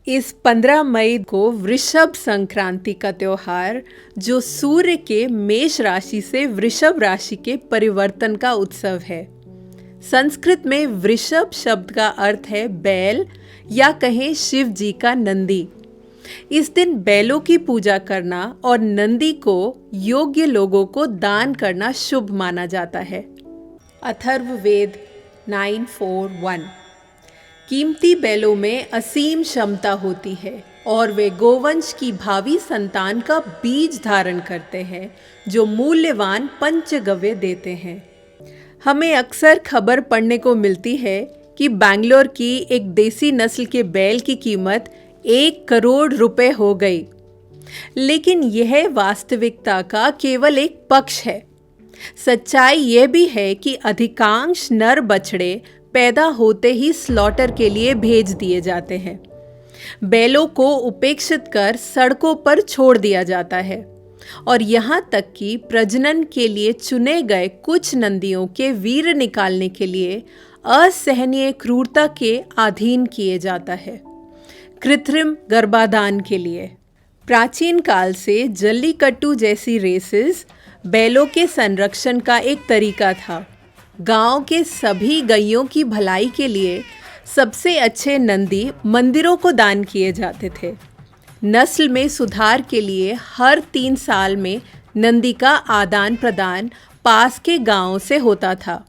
इस 15 मई को वृषभ संक्रांति का त्योहार, जो सूर्य के मेष राशि से वृषभ राशि के परिवर्तन का उत्सव है। संस्कृत में वृषभ शब्द का अर्थ है बैल या कहें शिव जी का नंदी। इस दिन बैलों की पूजा करना और नंदी को योग्य लोगों को दान करना शुभ माना जाता है। अथर्ववेद 9:4-1। कीमती बैलों में असीम क्षमता होती है और वे गोवंश की भावी संतान का बीज धारण करते हैं, जो मूल्यवान पंचगव्य देते हैं। हमें अक्सर खबर पढ़ने को मिलती है कि बैंगलोर की एक देसी नस्ल के बैल की कीमत 1 करोड़ रुपए हो गई। लेकिन यह वास्तविकता का केवल एक पक्ष है। सच्चाई यह भी है कि अधिकांश नर बछड़े पैदा होते ही स्लॉटर के लिए भेज दिए जाते हैं। बैलों को उपेक्षित कर सड़कों पर छोड़ दिया जाता है और यहाँ तक कि प्रजनन के लिए चुने गए कुछ नंदियों के वीर्य निकालने के लिए असहनीय क्रूरता के अधीन किए जाता है, कृत्रिम गर्भाधान के लिए। प्राचीन काल से जल्लीकट्टू जैसी रेसेस बैलों के संरक्षण का एक तरीका था। गांव के सभी गैयों की भलाई के लिए सबसे अच्छे नंदी मंदिरों को दान किए जाते थे। नस्ल में सुधार के लिए हर 3 साल में नंदी का आदान प्रदान पास के गांवों से होता था।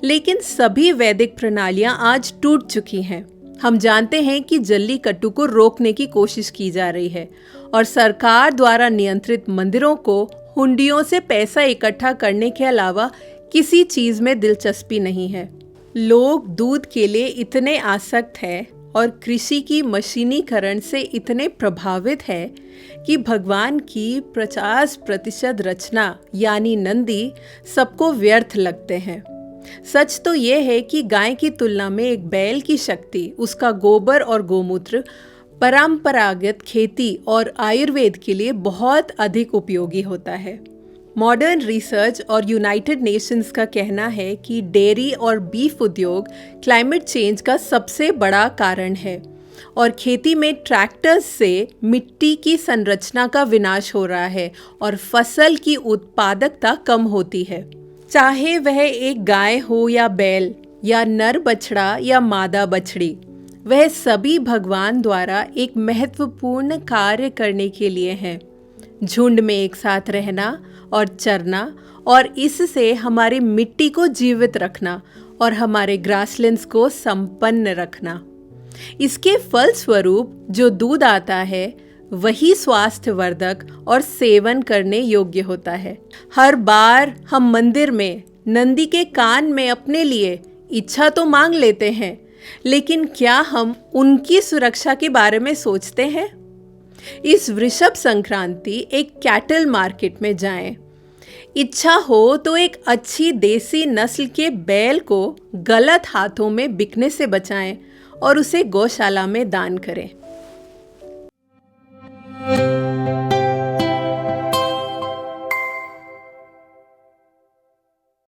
लेकिन सभी वैदिक प्रणालियां आज टूट चुकी हैं। हम जानते हैं कि जल्लीकट्टू को रोकने की कोशिश की जा रही है और सरकार द्वारा नियंत्रित मंदिरों को हुंडियों से पैसा इकट्ठा करने के अलावा किसी चीज में दिलचस्पी नहीं है। लोग दूध के लिए इतने आसक्त हैं और कृषि की मशीनीकरण से इतने प्रभावित है कि भगवान की 50% रचना यानी नंदी सबको व्यर्थ लगते हैं। सच तो यह है कि गाय की तुलना में एक बैल की शक्ति, उसका गोबर और गोमूत्र परंपरागत खेती और आयुर्वेद के लिए बहुत अधिक उपयोगी होता है। मॉडर्न रिसर्च और यूनाइटेड नेशंस का कहना है कि डेयरी और बीफ उद्योग क्लाइमेट चेंज का सबसे बड़ा कारण है और खेती में ट्रैक्टर्स से मिट्टी की संरचना का विनाश हो रहा है और फसल की उत्पादकता कम होती है। चाहे वह एक गाय हो या बैल या नर बछड़ा या मादा बछड़ी, वह सभी भगवान द्वारा एक महत्वपूर्ण कार्य करने के लिए हैं। झुंड में एक साथ रहना और चरना और इससे हमारी मिट्टी को जीवित रखना और हमारे ग्रासलैंड्स को संपन्न रखना। इसके फलस्वरूप जो दूध आता है वही स्वास्थ्यवर्धक और सेवन करने योग्य होता है। हर बार हम मंदिर में नंदी के कान में अपने लिए इच्छा तो मांग लेते हैं, लेकिन क्या हम उनकी सुरक्षा के बारे में सोचते हैं? इस वृषभ संक्रांति एक कैटल मार्केट में जाएं। इच्छा हो तो एक अच्छी देसी नस्ल के बैल को गलत हाथों में बिकने से बचाएं और उसे गौशाला में दान करें।